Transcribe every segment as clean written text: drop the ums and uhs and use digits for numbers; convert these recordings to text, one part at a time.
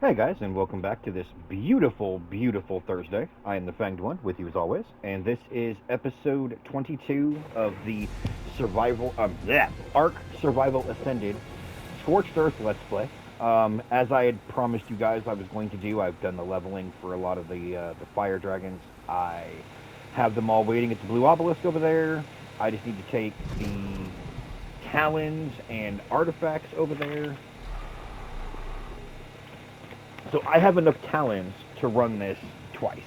Hey guys, and welcome back to this beautiful, beautiful Thursday. I am the Fanged One, with you as always, and this is episode 22 of the Ark Survival Ascended Scorched Earth Let's Play. As I had promised you guys I was going to do, I've done the leveling for a lot of the fire dragons. I have them all waiting at the blue obelisk over there. I just need to take the talons and artifacts over there. So I have enough talons to run this twice.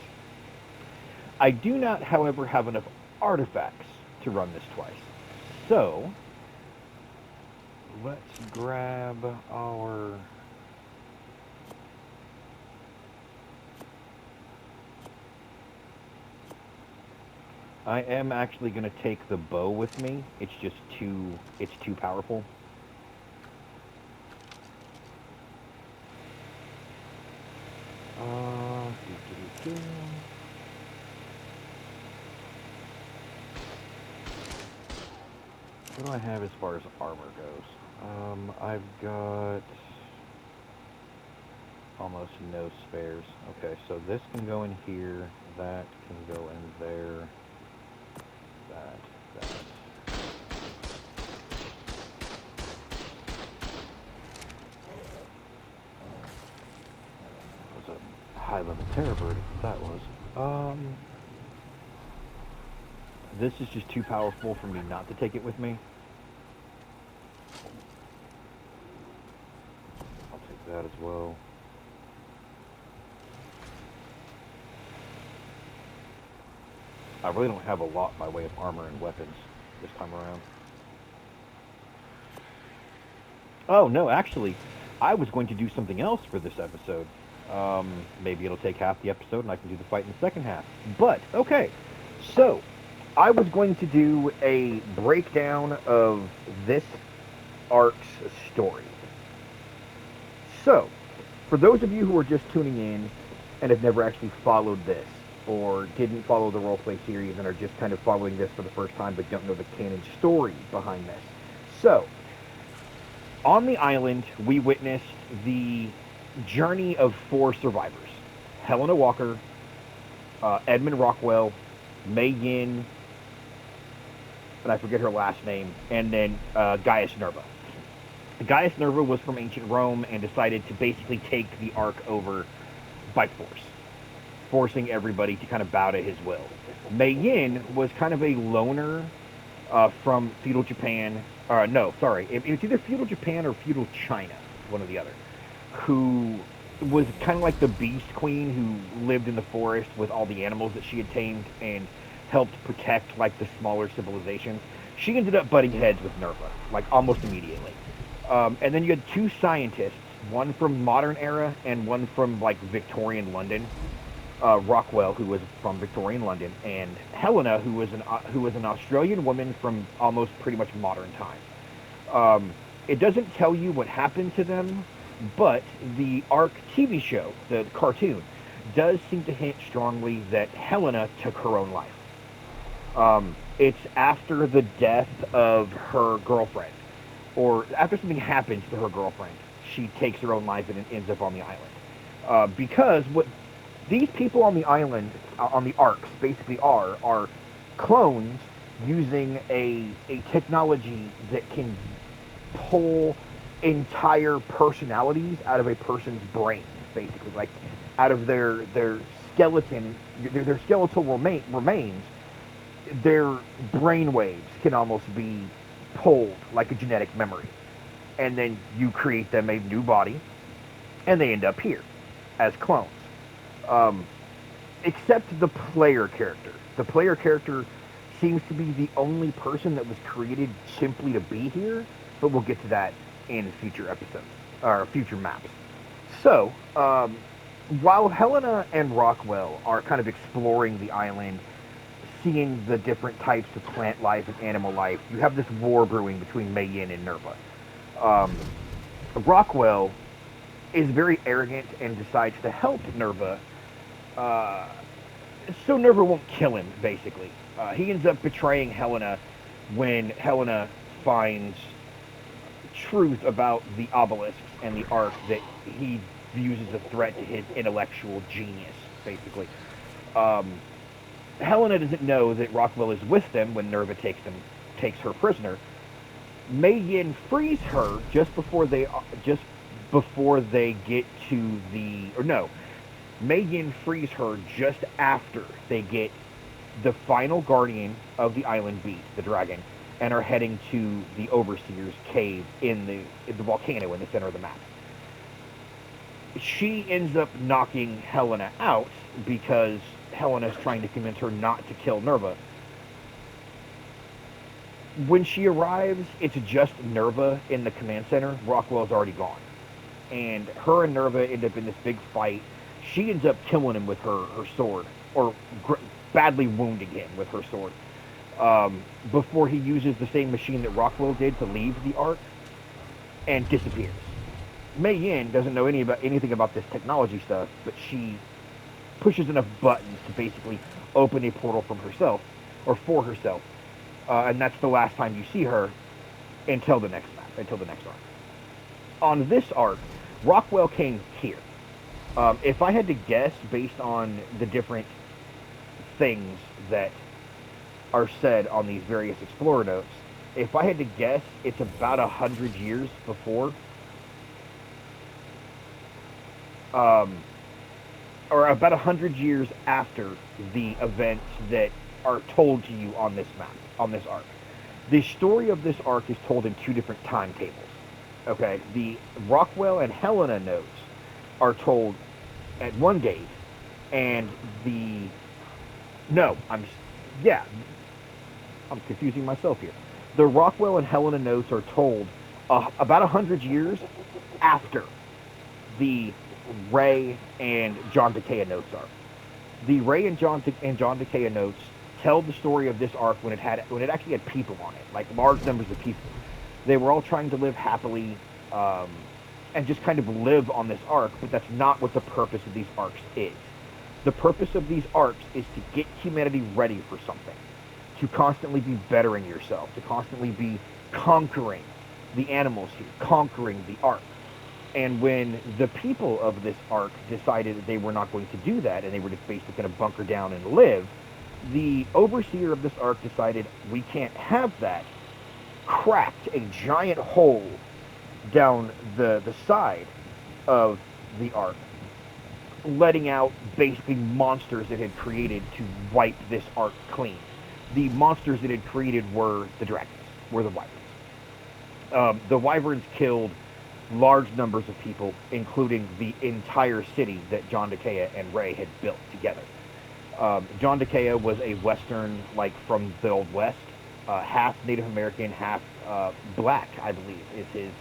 I do not, however, have enough artifacts to run this twice. So, let's grab our... I am actually going to take the bow with me. It's just it's too powerful. What do I have as far as armor goes? I've got almost no spares. Okay, so this can go in here, that can go in there, that. That was a high-level terror bird, that was. This is just too powerful for me not to take it with me. I'll take that as well. I really don't have a lot by way of armor and weapons this time around. Oh, no, actually, I was going to do something else for this episode. Maybe it'll take half the episode and I can do the fight in the second half. But, okay, so... I was going to do a breakdown of this arc's story. So, for those of you who are just tuning in and have never actually followed this, or didn't follow the roleplay series and are just kind of following this for the first time but don't know the canon story behind this. So, on the island, we witnessed the journey of 4 survivors. Helena Walker, Edmund Rockwell, Mei Yin, and I forget her last name, and then Gaius Nerva. Gaius Nerva was from ancient Rome and decided to basically take the Ark over by force, forcing everybody to kind of bow to his will. Mei Yin was kind of a loner from feudal Japan. It's either feudal Japan or feudal China, one or the other, who was kind of like the beast queen who lived in the forest with all the animals that she had tamed and helped protect like the smaller civilizations. She ended up butting heads with Nerva, like almost immediately. And then you had 2 scientists, one from modern era and one from like Victorian London. Rockwell, who was from Victorian London, and Helena, who was an Australian woman from almost pretty much modern time. It doesn't tell you what happened to them, but the Ark TV show, the cartoon, does seem to hint strongly that Helena took her own life. It's after the death of her girlfriend, or after something happens to her girlfriend, she takes her own life and ends up on the island. Because what these people on the island, on the Arks, basically are clones using a technology that can pull entire personalities out of a person's brain, basically, like out of their skeleton, their skeletal remains. Their brain waves can almost be pulled like a genetic memory. And then you create them a new body, and they end up here as clones. Except the player character. The player character seems to be the only person that was created simply to be here, but we'll get to that in future episodes, or future maps. So, while Helena and Rockwell are kind of exploring the island, seeing the different types of plant life and animal life, you have this war brewing between Mei Yin and Nerva. Rockwell is very arrogant and decides to help Nerva, so Nerva won't kill him, basically. He ends up betraying Helena when Helena finds truth about the obelisks and the Ark that he views as a threat to his intellectual genius, basically. Um, Helena doesn't know that Rockwell is with them when Nerva takes her prisoner. Mei Yin frees her just before they get to the or no, Mei Yin frees her just after they get the final guardian of the island beat, the dragon, and are heading to the Overseer's cave in the volcano in the center of the map. She ends up knocking Helena out because Helena's trying to convince her not to kill Nerva. When she arrives, it's just Nerva in the command center. Rockwell's already gone. And her and Nerva end up in this big fight. She ends up killing him with her sword, or badly wounding him with her sword, before he uses the same machine that Rockwell did to leave the Ark, and disappears. Mei Yin doesn't know anything about this technology stuff, but she pushes enough buttons to basically open a portal from herself, or for herself, and that's the last time you see her until the next arc. On this arc, Rockwell came here. If I had to guess, based on the different things that are said on these various Explorer notes, if I had to guess, it's about 100 years before, or about 100 years after the events that are told to you on this map, on this arc. The story of this arc is told in two different timetables. Okay, the Rockwell and Helena notes are told at one date, and I'm confusing myself here. The Rockwell and Helena notes are told about 100 years after the Ray and John Decaya notes are. The Ray and John Decaya notes tell the story of this arc when it actually had people on it, like large numbers of people. They were all trying to live happily and just kind of live on this arc, but that's not what the purpose of these arcs is. The purpose of these arcs is to get humanity ready for something, to constantly be bettering yourself, to constantly be conquering the animals here, conquering the arc. And when the people of this arc decided that they were not going to do that, and they were just basically going to bunker down and live, the overseer of this arc decided we can't have that, cracked a giant hole down the side of the arc, letting out basically monsters it had created to wipe this arc clean. The monsters it had created were the dragons, were the wyverns. The wyverns killed large numbers of people, including the entire city that John Decaya and Ray had built together. John Decaya was a Western, like from the Old West, half Native American, half black, I believe, is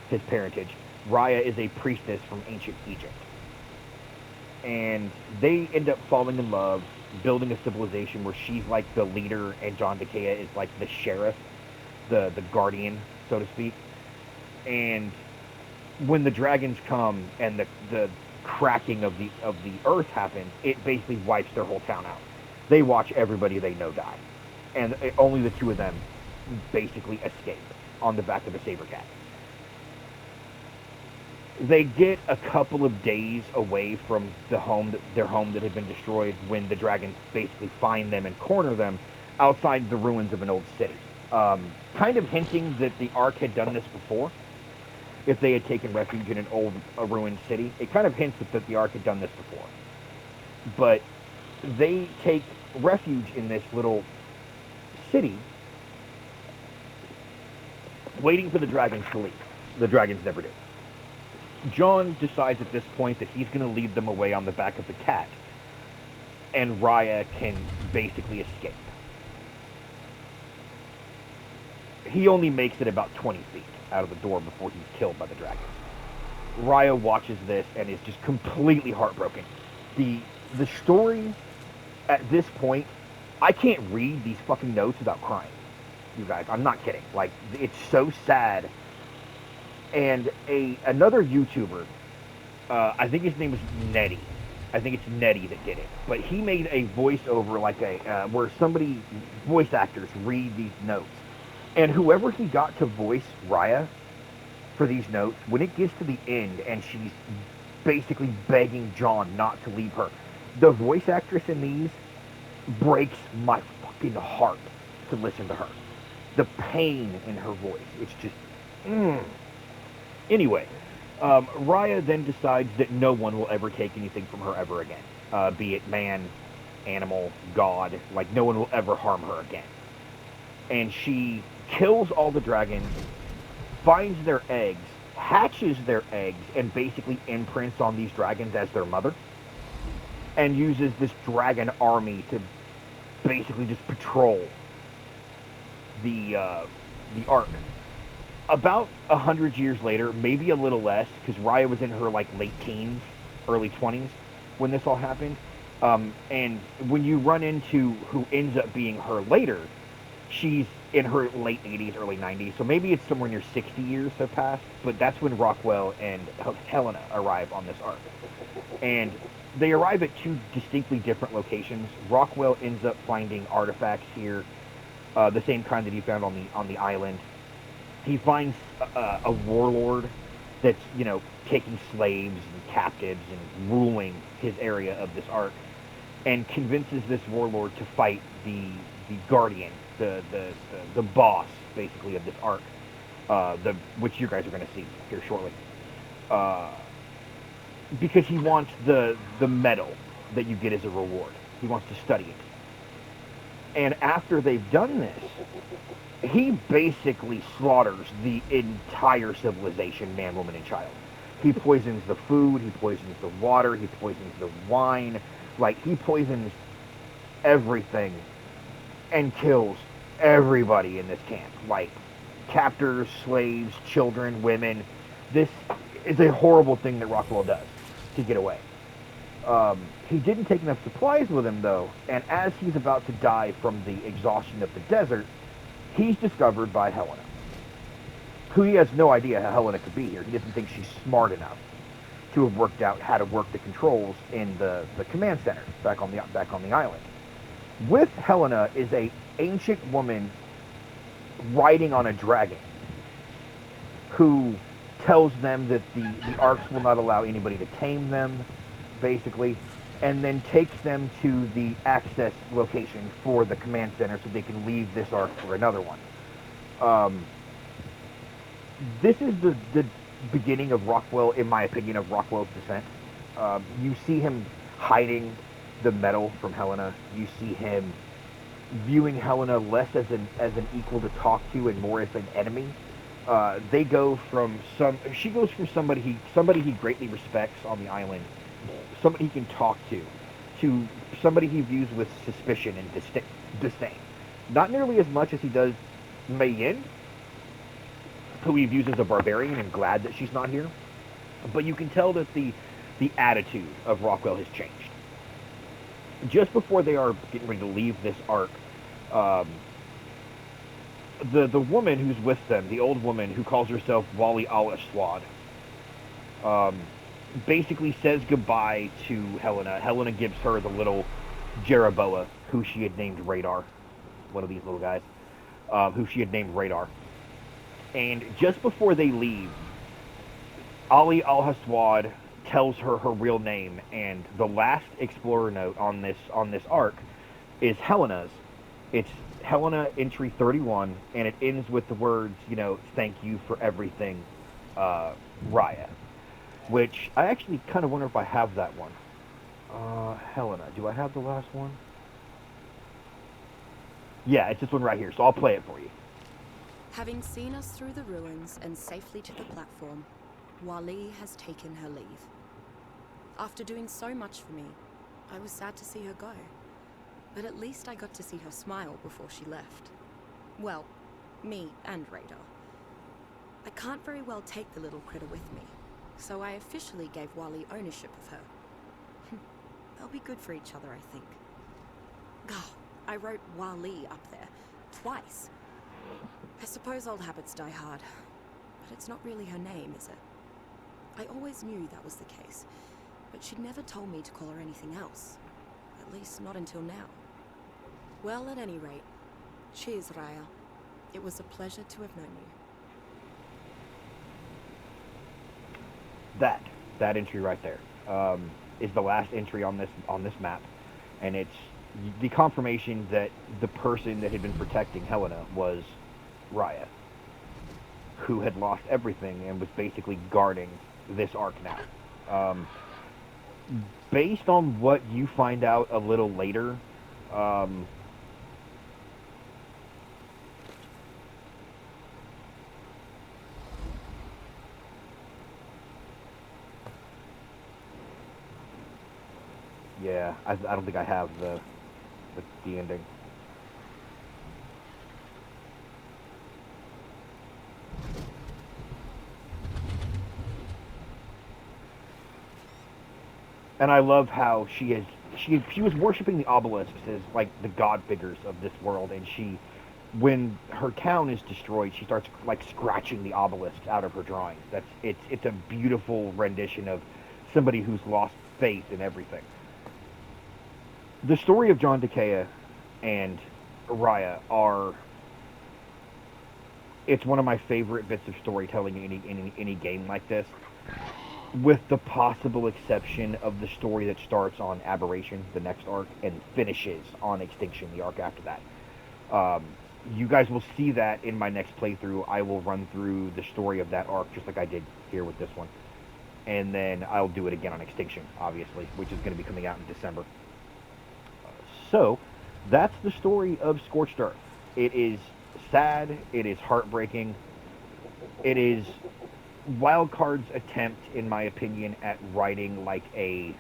his parentage. Raya is a priestess from ancient Egypt. And they end up falling in love, building a civilization where she's like the leader and John Decaya is like the sheriff, the guardian, so to speak. And when the dragons come and the cracking of the earth happens, it basically wipes their whole town out. They watch everybody they know die. And only the two of them basically escape on the back of a saber cat. They get a couple of days away from their home that had been destroyed when the dragons basically find them and corner them outside the ruins of an old city. Kind of hinting that the Ark had done this before. If they had taken refuge in a ruined city, it kind of hints that the Ark had done this before. But they take refuge in this little city, waiting for the dragons to leave. The dragons never do. John decides at this point that he's going to lead them away on the back of the cat, and Raya can basically escape. He only makes it about 20 feet out of the door before he's killed by the dragons. Raya watches this and is just completely heartbroken. The story at this point, I can't read these fucking notes without crying. You guys, I'm not kidding. Like, it's so sad. And another YouTuber, I think his name is Nettie. I think it's Nettie that did it. But he made a voiceover, like where voice actors read these notes. And whoever he got to voice Raya for these notes, when it gets to the end and she's basically begging John not to leave her. The voice actress in these breaks my fucking heart to listen to her. The pain in her voice, it's just, Anyway, Raya then decides that no one will ever take anything from her ever again. Be it man, animal, god, like no one will ever harm her again. And she kills all the dragons, finds their eggs, hatches their eggs, and basically imprints on these dragons as their mother, and uses this dragon army to basically just patrol the Ark. About 100 years later, maybe a little less, because Raya was in her like late teens, early 20s when this all happened. And when you run into who ends up being her later, she's in her late 80s, early 90s, so maybe it's somewhere near 60 years have passed, but that's when Rockwell and Helena arrive on this Ark. And they arrive at two distinctly different locations. Rockwell ends up finding artifacts here, the same kind that he found on the island. He finds a warlord that's, taking slaves and captives and ruling his area of this Ark, and convinces this warlord to fight the guardian, the boss, basically, of this Ark, which you guys are going to see here shortly. Because he wants the medal that you get as a reward. He wants to study it. And after they've done this, he basically slaughters the entire civilization, man, woman, and child. He poisons the food, he poisons the water, he poisons the wine. Like, he poisons everything and kills everybody in this camp. Like, captors, slaves, children, women. This is a horrible thing that Rockwell does to get away. He didn't take enough supplies with him, though, and as he's about to die from the exhaustion of the desert, he's discovered by Helena, who he has no idea how Helena could be here. He doesn't think she's smart enough to have worked out how to work the controls in the command center back on the island. With Helena is a ancient woman riding on a dragon, who tells them that the Arks will not allow anybody to tame them, basically, and then takes them to the access location for the command center so they can leave this Ark for another one. This is the beginning of Rockwell, in my opinion, of Rockwell's descent. You see him hiding the medal from Helena. You see him viewing Helena less as an equal to talk to and more as an enemy. She goes from somebody he greatly respects on the island, somebody he can talk to somebody he views with suspicion and disdain. Not nearly as much as he does Mei Yin, who he views as a barbarian and glad that she's not here. But you can tell that the attitude of Rockwell has changed. Just before they are getting ready to leave this Ark, the woman who's with them, the old woman who calls herself Wally Al-Aswad, basically says goodbye to Helena. Helena gives her the little Jeroboa, who she had named Radar, one of these little guys, who she had named Radar. And just before they leave, Ali Al-Aswad tells her her real name, and the last explorer note on this Ark is Helena's. It's Helena entry 31, and it ends with the words, thank you for everything, Raya. Which, I actually kind of wonder if I have that one. Helena, do I have the last one? Yeah, it's this one right here, so I'll play it for you. Having seen us through the ruins and safely to the platform, Wally has taken her leave. After doing so much for me, I was sad to see her go. But at least I got to see her smile before she left. Well, me and Radar. I can't very well take the little critter with me, so I officially gave Wally ownership of her. They'll be good for each other, I think. Oh, I wrote Wally up there, twice. I suppose old habits die hard, but it's not really her name, is it? I always knew that was the case, but she'd never told me to call her anything else. At least not until now. Well, at any rate, cheers, Raya. It was a pleasure to have known you. That that entry right there. Is the last entry on this map, and it's the confirmation that the person that had been protecting Helena was Raya, who had lost everything and was basically guarding this arc now. Based on what you find out a little later, yeah, I don't think I have the ending. And I love how she was worshiping the obelisks as like the god figures of this world, and when her town is destroyed, she starts like scratching the obelisks out of her drawings. It's a beautiful rendition of somebody who's lost faith in everything. The story of John Decaya and Raya it's one of my favorite bits of storytelling in any game like this, with the possible exception of the story that starts on Aberration, the next arc, and finishes on Extinction, the arc after that. You guys will see that in my next playthrough. I will run through the story of that arc just like I did here with this one. And then I'll do it again on Extinction, obviously, which is going to be coming out in December. So, that's the story of Scorched Earth. It is sad, it is heartbreaking, it is Wildcard's attempt, in my opinion, at writing like a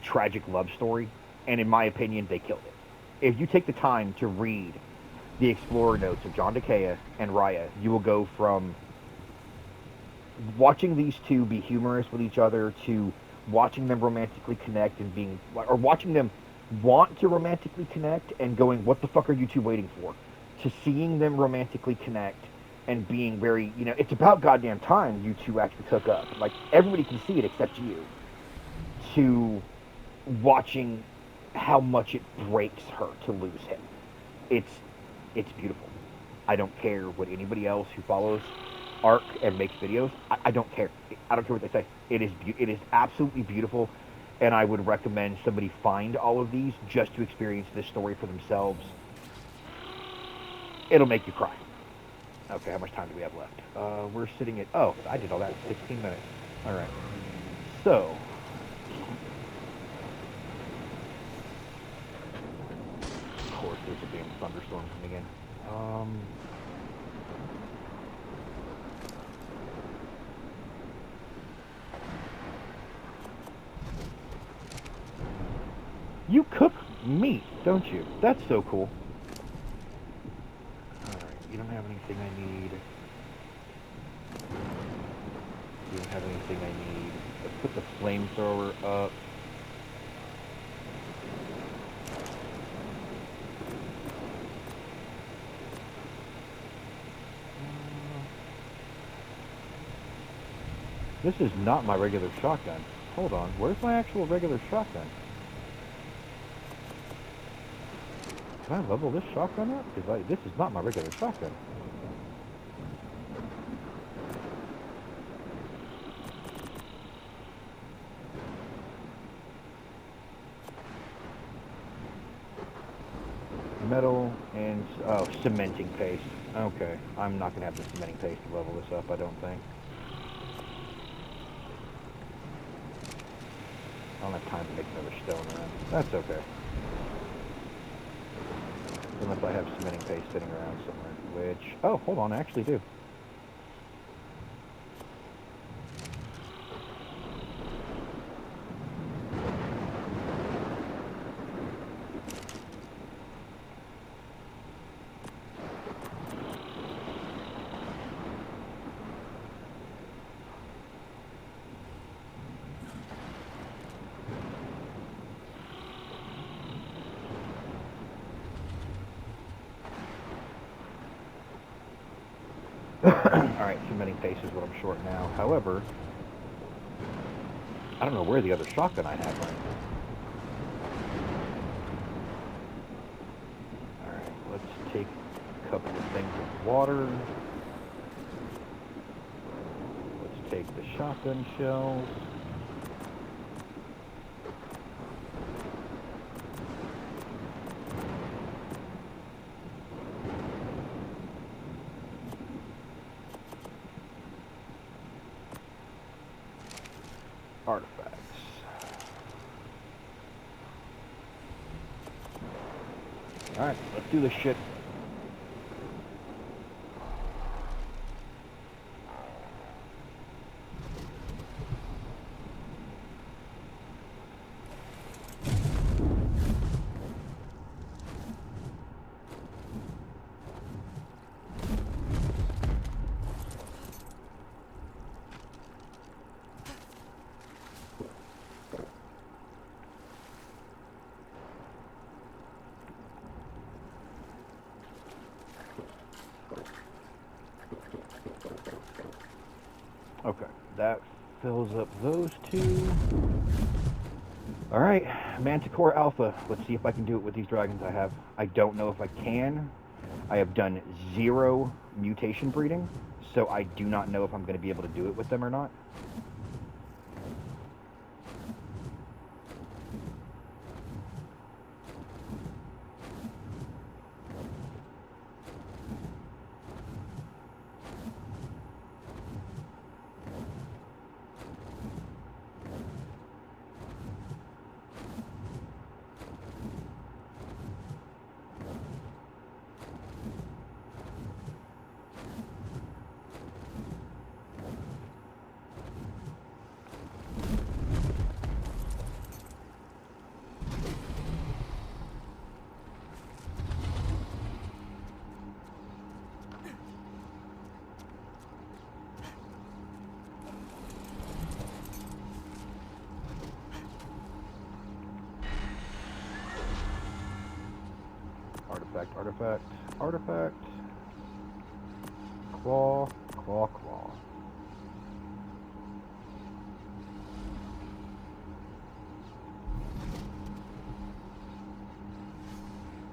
tragic love story, and in my opinion, they killed it. If you take the time to read the Explorer notes of John Decaya and Raya, you will go from watching these two be humorous with each other to watching them romantically connect and or watching them want to romantically connect and going, what the fuck are you two waiting for? To seeing them romantically connect and being very, it's about goddamn time you two actually hook up. Like, everybody can see it except you. To watching how much it breaks her to lose him. It's beautiful. I don't care what anybody else who follows Arc and makes videos, I don't care. I don't care what they say. It is absolutely beautiful, and I would recommend somebody find all of these just to experience this story for themselves. It'll make you cry. Okay, how much time do we have left? We're sitting at, I did all that in 16 minutes. Alright. So, of course, there's a damn thunderstorm coming in. You cook meat, don't you? That's so cool. Alright, you don't have anything I need. You don't have anything I need. Let's put the flamethrower up. This is not my regular shotgun. Hold on, where's my actual regular shotgun? Can I level this shotgun up? Because this is not my regular shotgun. Metal and, cementing paste. Okay, I'm not going to have the cementing paste to level this up, I don't think. I don't have time to make another stone around. That's okay. Unless I have cementing paste sitting around somewhere, which... Oh, hold on, I actually do. Alright, cementing paste is what I'm short now. However, I don't know where the other shotgun I have right now. Alright, let's take a couple of things of water. Let's take the shotgun shells. Artifacts. Alright, let's do this shit. Okay, that fills up those two. Alright, Manticore Alpha. Let's see if I can do it with these dragons I have. I don't know if I can. I have done 0 mutation breeding, so I do not know if I'm going to be able to do it with them or not. Artifact. Claw.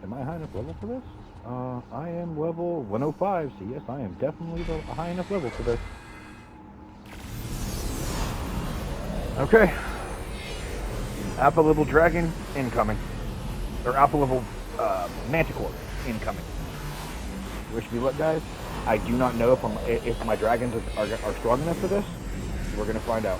Am I high enough level for this? I am level 105, so yes, I am definitely a high enough level for this. Okay. Alpha level dragon incoming. Or alpha level manticore incoming. Wish me luck, guys. I do not know if my dragons are strong enough for this. We're gonna find out.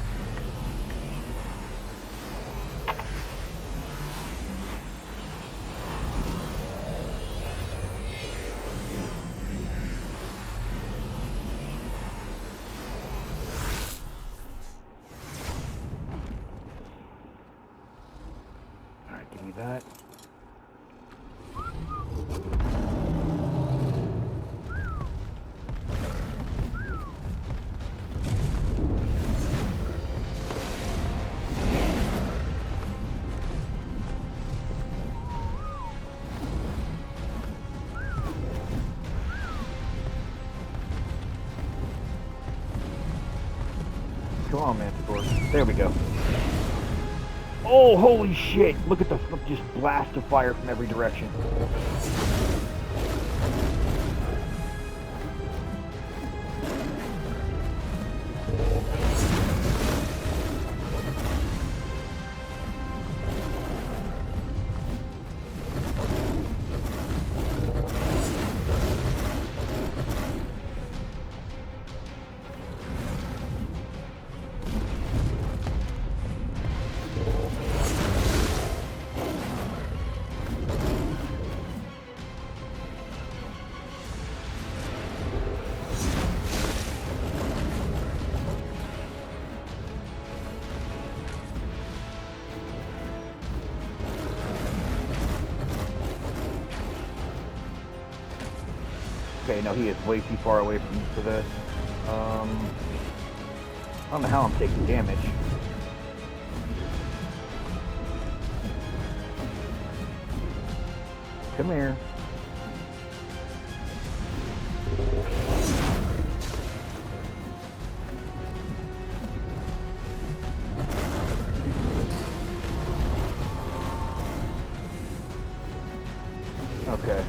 All right, give me that. Come on, Manticore. There we go. Oh, holy shit! Look at the just blast of fire from every direction. Okay, no, he is way too far away from me for this. I don't know how I'm taking damage. Come here. Okay.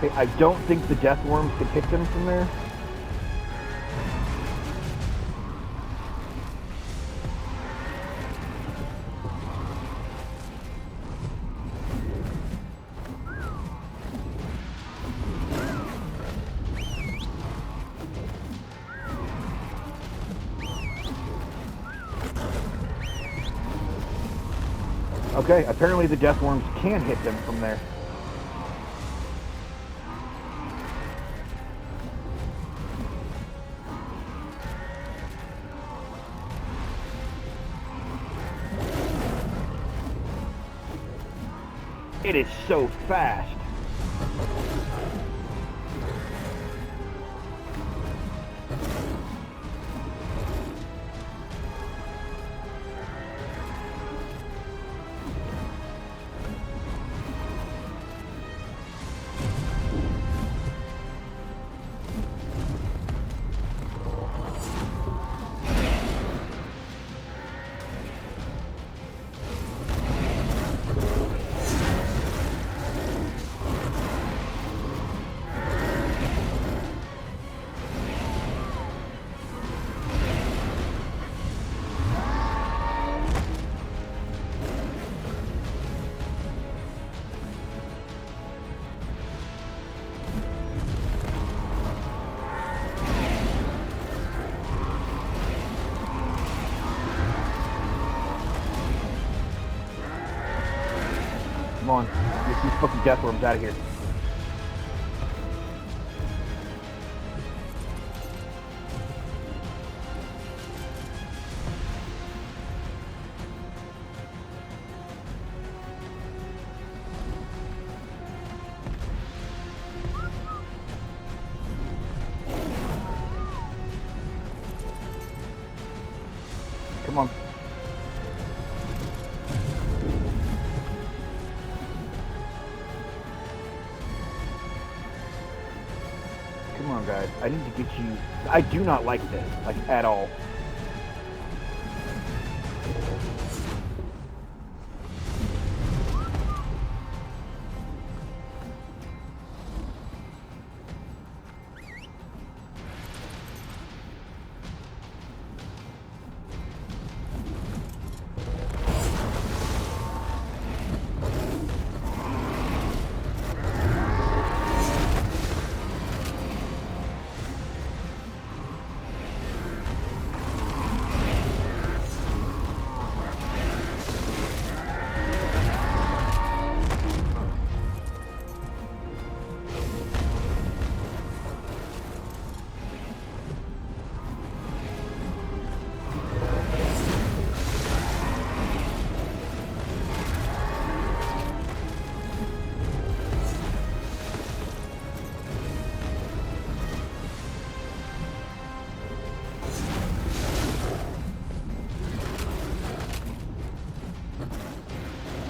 Okay, I don't think the death worms could hit them from there. Okay, apparently the death worms can hit them from there. It is so fast. Come on, get these fucking death worms out of here. Come on. Come on, guys. I need to get you... I do not like this, like, at all.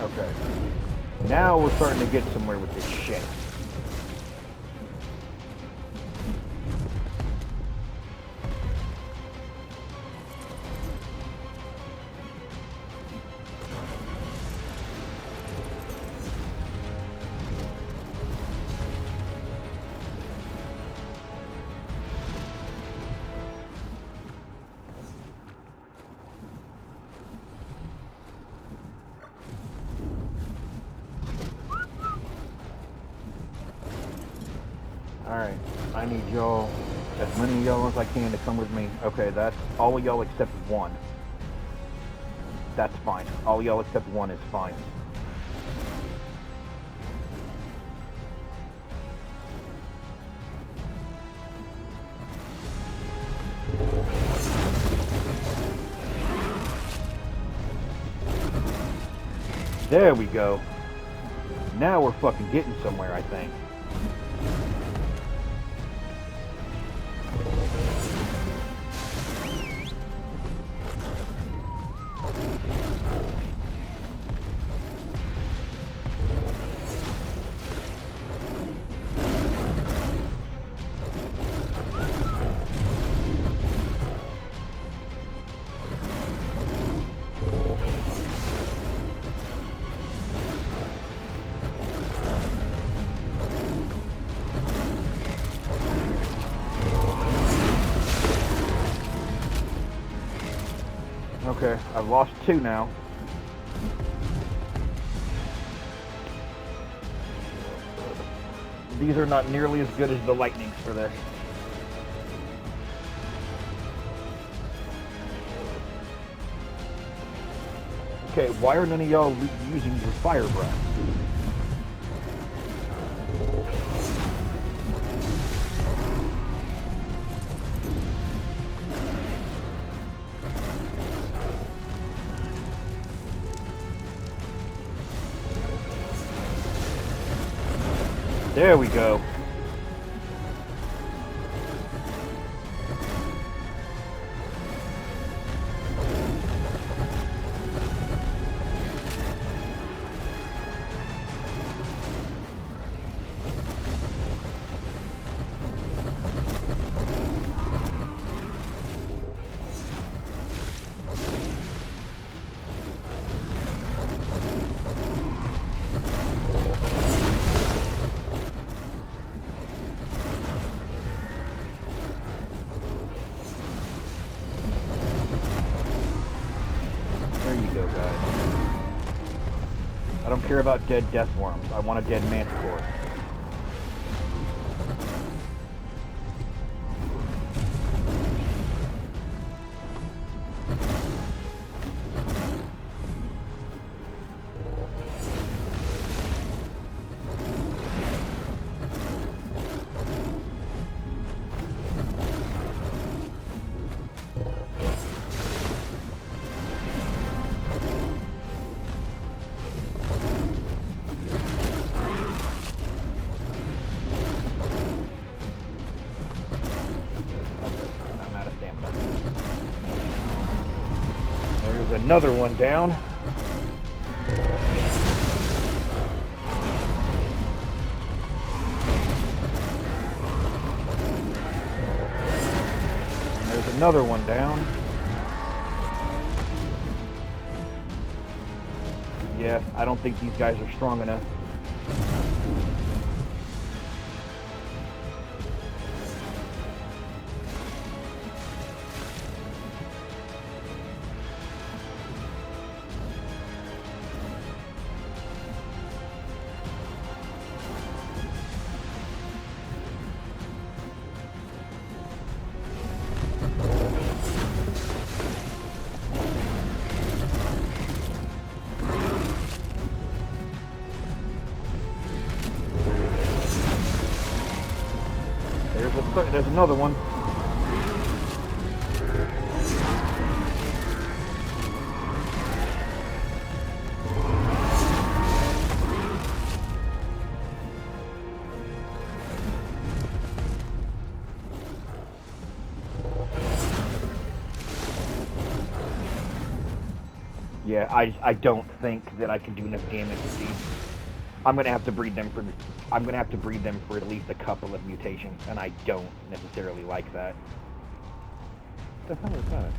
Okay. Now we're starting to get somewhere with this shit. Alright, I need y'all, as many of y'all as I can to come with me. Okay, that's all of y'all except one. That's fine. All of y'all except one is fine. There we go. Now we're fucking getting somewhere, I think. Okay, I've lost 2 now. These are not nearly as good as the lightnings for this. Okay, why are none of y'all using your fire breath? There we go. I don't care about dead death worms. I want a dead manticore. Another one down. There's another one down. Yeah, I don't think these guys are strong enough. There's another one. Yeah, I don't think that I can do enough damage with these. I'm gonna have to breed them for at least a couple of mutations, and I don't necessarily like that. What the hell is that?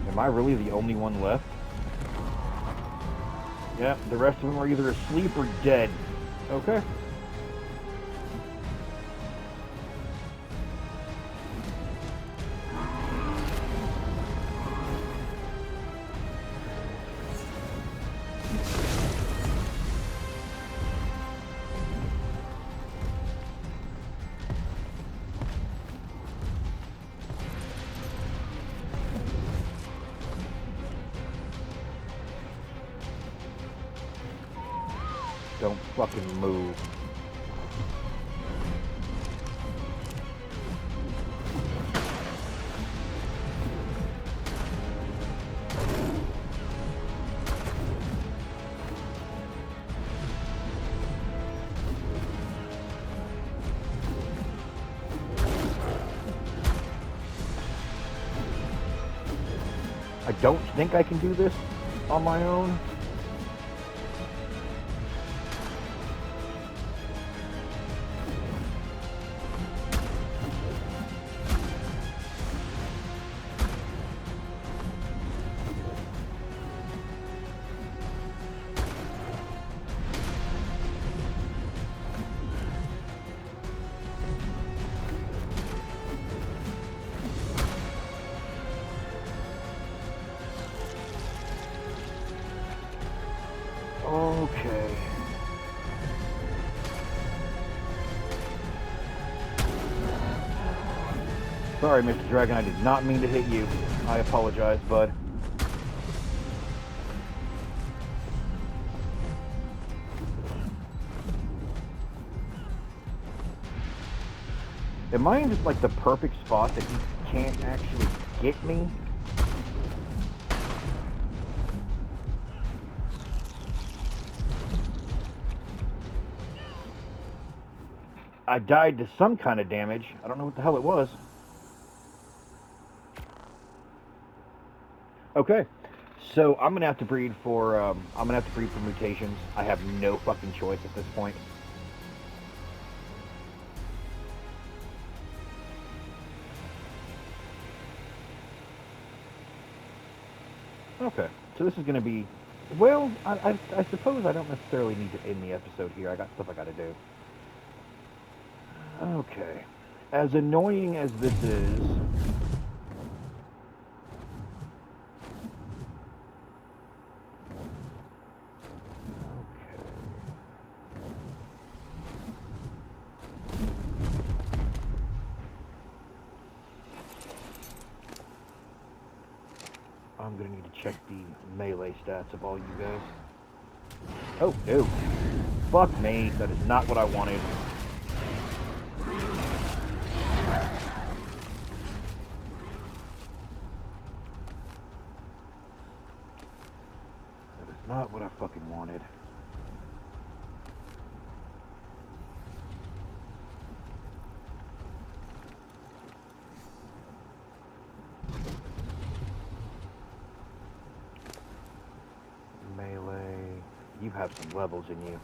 Am I really the only one left? Yeah, the rest of them are either asleep or dead. Okay. Don't fucking move. I don't think I can do this on my own. Okay. Sorry, Mr. Dragon, I did not mean to hit you. I apologize, bud. Am I in just like the perfect spot that he can't actually get me? I died to some kind of damage. I don't know what the hell it was. Okay, so I'm gonna have to breed for mutations. I have no fucking choice at this point. Okay, so this is gonna be, well, I suppose I don't necessarily need to end the episode here. I got stuff I gotta do. Okay, as annoying as this is, I'm gonna need to check the melee stats of all you guys. Oh, no. Fuck me. That is not what I wanted. That is not what I fucking wanted. You have some levels in you.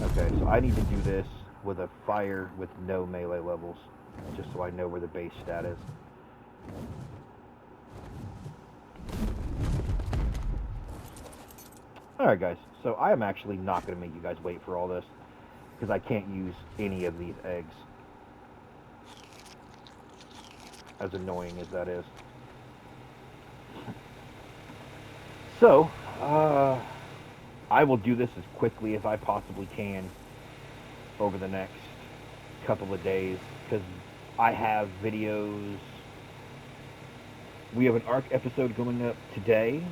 Okay, so I need to do this with a fire with no melee levels, just so I know where the base stat is. Alright guys, so I am actually not going to make you guys wait for all this, because I can't use any of these eggs. As annoying as that is. So, I will do this as quickly as I possibly can over the next couple of days, because I have videos. We have an ARC episode going up today.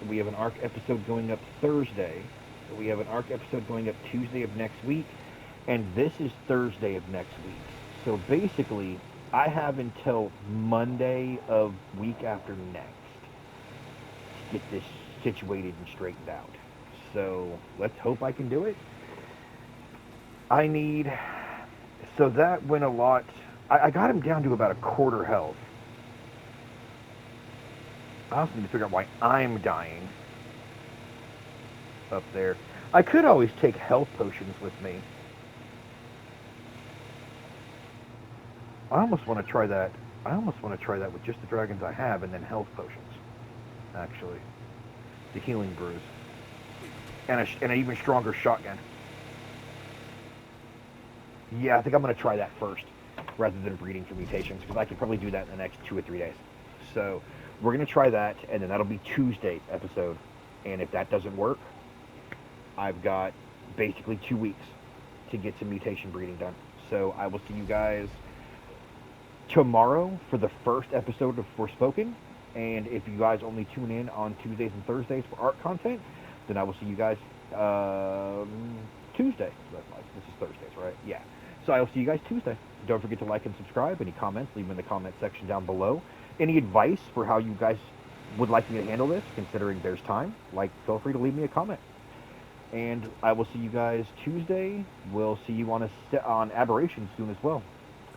We have an ARC episode going up Thursday. We have an ARC episode going up Tuesday of next week. And this is Thursday of next week. So basically, I have until Monday of week after next to get this situated and straightened out. So let's hope I can do it. I need, so that went a lot. I got him down to about a quarter health. I also need to figure out why I'm dying up there. I could always take health potions with me. I almost want to try that. I almost want to try that with just the dragons I have and then health potions, actually. The healing brews. And an even stronger shotgun. Yeah, I think I'm going to try that first, rather than breeding for mutations, because I could probably do that in the next 2 or 3 days. So, we're going to try that, and then that'll be Tuesday episode. And if that doesn't work, I've got basically 2 weeks to get some mutation breeding done. So, I will see you guys tomorrow for the first episode of Forspoken. And if you guys only tune in on Tuesdays and Thursdays for art content, then I will see you guys Tuesday. This is Thursdays, right? Yeah. So I will see you guys Tuesday. Don't forget to like and subscribe. Any comments, leave them in the comment section down below. Any advice for how you guys would like me to handle this, considering there's time, feel free to leave me a comment. And I will see you guys Tuesday. We'll see you on Aberration soon as well.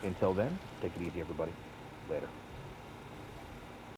Until then, take it easy, everybody. Later.